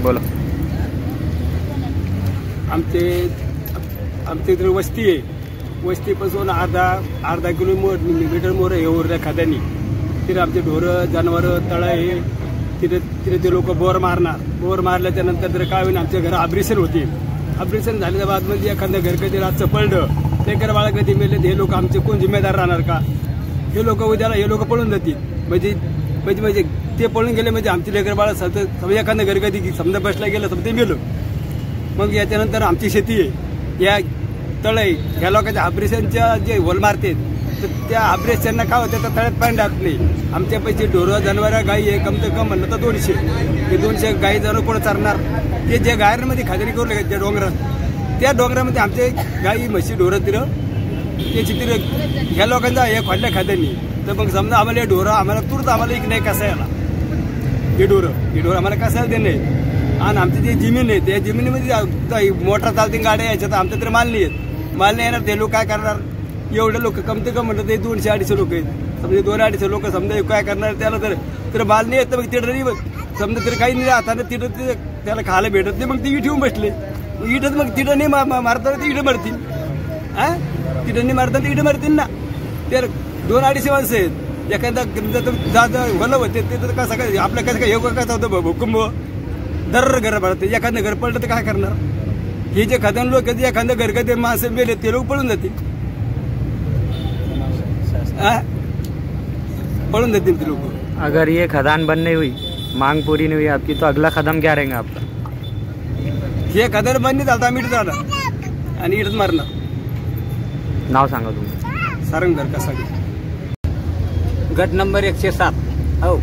बोला. आमच्या इथे वस्ती आहे. वस्तीपासून अर्धा किलोमीटर मोर हे उरल्या खाद्यानी. तिथे आमचे ढोरं जनावरं तळ आहे. तिथे ते लोक बोर मारल्याच्या नंतर तर काय होईल, आमच्या घरा ऑपरेशन होते. ऑपरेशन झाल्याच्या बाद म्हणजे एखाद्या घर कधी रातचं पडलं, लेकर बाळा कधी मेले, हे लोक आमचे कोण जिम्मेदार राहणार का? हे लोक उद्याला हे लोक पळून जातील. म्हणजे ते पळून गेले म्हणजे आमची लेकर बाळा समजा एखाद्या घर कधी समजा बसला गेलं समजा ते मेलं. मग याच्यानंतर आमची शेती आहे, या तळ आहे, ह्या लोकांच्या ऑपरेशनच्या जे होल मारते तर त्या ऑपरेशनना काय होतं तर तळ्यात पाणी राहत नाही. आमच्या पैसे ढोरं जनावरं गाई आहे कम से कम म्हणलं तर 200. ते 200 गाई जनावर कोण चालणार? ते जे गायरांमध्ये खाजरी करू लागेल त्या डोंगरात, त्या डोंगरामध्ये आमचे गाई म्हशी ढोरं तिरं त्याची तिरं ह्या लोकांचा हे खोडल्या खाद्यांनी. तर मग समजा आम्हाला हे ढोरं आम्हाला तुरंत आम्हाला एक नाही कसा याला हे ढोरं आम्हाला कसा देणे. आणि आमची जी जमीन आहे त्या जमिनीमध्ये मोटर चालते गाड्या यायच्या, तर आमच्या तर माल नाही येणार. ते लोक काय करणार? एवढे लोक कम से कम म्हणतात ते 200-250 लोक आहेत. समजा 200-250 लोक समजा काय करणार? त्याला तर माल नाही येत तर मग तिथं नाही समजा तर काही नाही आता तिथं त्याला खायला भेटत नाही. मग ते ठेवून बसले. इथंच मग तिथं नाही मारतात ते इथं मरतील. तिथं नाही मारतात ते इथं मरतील ना. तर 200-250 माणसं आहेत. एखादा भलं होते ते तर कसं काय आपल्या कसं काय योग कसं होतं भूकंप दर घर पडते. एखादं घर पडलं तर काय करणार? हे जे खदान लोक आहेत एखादं घर कधी माणसं मेले ते लोक पळून जातील. पळून जातील ते लोक. अगर ये खदान बंद नहीं हुई, मांग पूरी नहीं हुई आपकी, तो अगला कदम क्या रहेगा आपका? हे खदान बंद नाही झालं आम्ही इथं राहणार आणि इथंच मारणार. नाव सांगा तुम्ही. सारंगधर कसा गट नंबर 107. हो,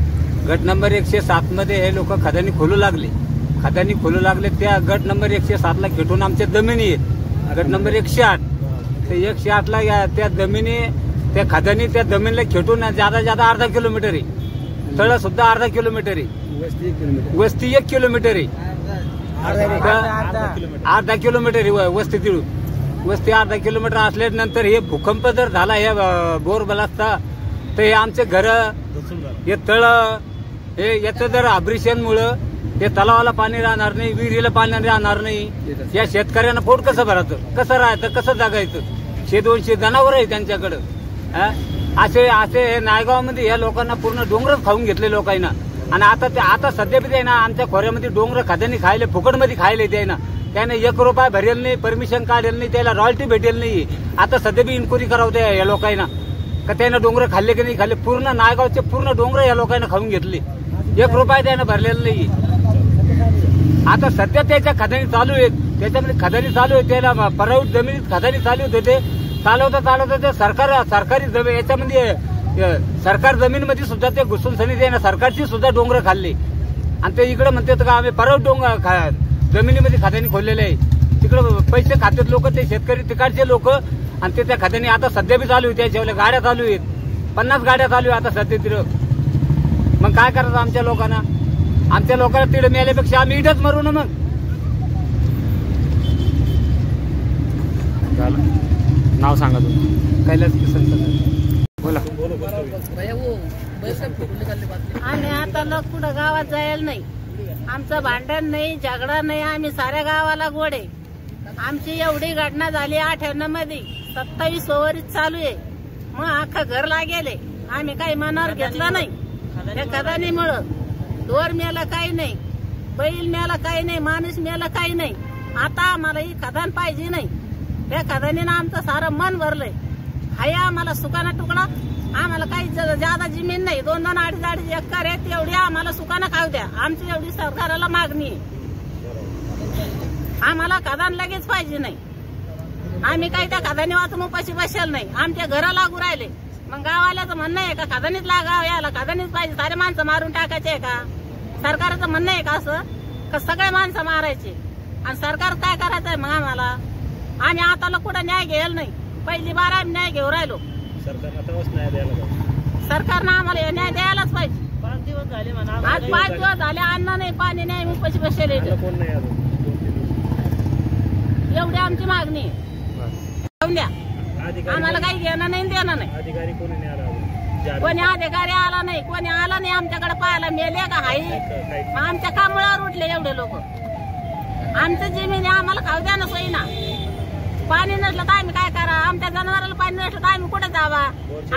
गट नंबर 107 मध्ये हे लोक खदानी खोलू लागले. त्या गट नंबर 107ला खेटून आमच्या जमिनी आहेत. गट नंबर 108 ते 108ला त्या जमिनी त्या खदानी त्या जमिनीला खेटून ज्यादा अर्धा किलोमीटर आहे. तळ सुद्धा अर्धा किलोमीटर आहे. वस्ती 1 किलोमीटर आहे. अर्धा किलोमीटर आहे वस्ती तिळून. वस्ती अर्धा किलोमीटर असल्यानंतर हे भूकंप जर झाला या बोरबलाचा तर हे आमचे घर हे तळ हे याचं जर ऑपरेशनमुळं हे तलावाला पाणी राहणार नाही, विहिरीला पाणी राहणार नाही. या शेतकऱ्यांना पोट कसं भरायचं, कसं राहायचं, कसं जगायचं? 100-200 जनावर आहे त्यांच्याकडं. असे नायगावमध्ये या लोकांना पूर्ण डोंगरच खाऊन घेतले लोकांना. आणि आता सध्या बी ते ना आमच्या खोऱ्यामध्ये डोंगर खाद्याने खायले, फुकटमध्ये खायले ते ना. त्याने 1 रुपया भरेल नाही, परमिशन काढेल नाही, त्याला रॉयल्टी भेटेल नाही. आता सध्या बी इन्क्वायरी करावते या लोकांना का त्यानं डोंगर खाल्ले की नाही खाल्ले. पूर्ण नायगावचे पूर्ण डोंगर या लोकांना खाऊन घेतले. 1 रुपया त्यानं भरलेला नाही. आता सध्या त्याच्या खदानी चालू आहेत, त्याच्यामध्ये खदानी चालू आहे. त्याला परवड जमिनीत खदानी चालू होते. ते चालवता ते सरकारी जमीन याच्यामध्ये सरकार जमीनमध्ये सुद्धा ते घुसून सनी ते सरकारची सुद्धा डोंगर खाल्ले. आणि ते इकडे म्हणतात का आम्ही परवड डोंगर जमिनीमध्ये खदानी खोललेले आहे. तिकडे पैसे खातात लोक, ते शेतकरी तिकडचे लोक. आणि ते त्या खदानी आता सध्या बी चालू आहे. त्याच्या गाड्या चालू आहेत, 50 गाड्या चालू आहे आता सध्या तिथं. मग काय करायचं आमच्या लोकांना? आमच्या लोकांना तिथे मेल्यापेक्षा आम्ही इथंच मरू ना. मग नाव सांगा तुम्ही. कैलास किसन. बोला. आम्ही आता लोक कुठं गावात जायला नाही. आमचं भांडण नाही, झगडा नाही. आम्ही साऱ्या गावाला गोडे. आमची एवढी घटना झाली 98 मध्ये, 27 ओव्हरीत चालू आहे. मग अख्खं घर लागेले. आम्ही काही मनावर घेतलं नाही. त्या खदानीमुळं ढोर मेला काही नाही, बैल मेला काही नाही, माणूस मेला काही नाही. आता आम्हाला ही खदान पाहिजे नाही. त्या खदानीनं आमचं सारं मन भरलंय. हाय आम्हाला सुकाना तुकडा. आम्हाला काही ज्यादा जमीन नाही, 2-2, 2.5 एकर आहे. तेवढी आम्हाला सुकाना खाऊ द्या. आमची एवढी सरकारला मागणी आहे. आम्हाला खदान लगेच पाहिजे नाही. आम्ही काही त्या खदानी वाचून उपाशी बसेल नाही. आमच्या घरा लागू राहिले. मग गावाल्याचं म्हणणं आहे का खदानीच लागाव, याला खदानीच पाहिजे, सारे माणसं मारून टाकायचे आहे का? सरकारचं म्हणणं आहे का असं का सगळे माणसं मारायचे? आणि सरकार काय करायचंय मग आम्हाला? आम्ही आता कुठं न्याय घ्यायला नाही. पहिली बार आम्ही न्याय घेऊन राहिलो. सरकारनं आम्हाला न्याय द्यायलाच पाहिजे. 5 दिवस झाले म्हणा, आज 5 दिवस झाले अन्न नाही, पाणी नाही, उपाशी बसले. एवढी आमची मागणी आहे. द्या आम्हाला काही घेणं नाही, देणं नाही. कोणी अधिकारी आला नाही, कोणी आलं नाही आमच्याकडे पाहायला. मेले का हाई आमच्या कामुळावर उठले एवढे लोक. आमचं जमीन आम्हाला खाऊ द्या ना सोयी ना. पाणी नसलं तर आम्ही काय करा? आमच्या जनावराला पाणी नसलं तर आम्ही कुठे जावा?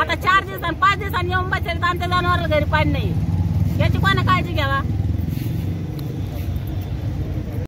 आता 4 दिवसांनी 5 दिवसांनी येऊन बसले तर आमच्या जनावराला घरी पाणी नाही. याची कोणा काळजी घ्यावा?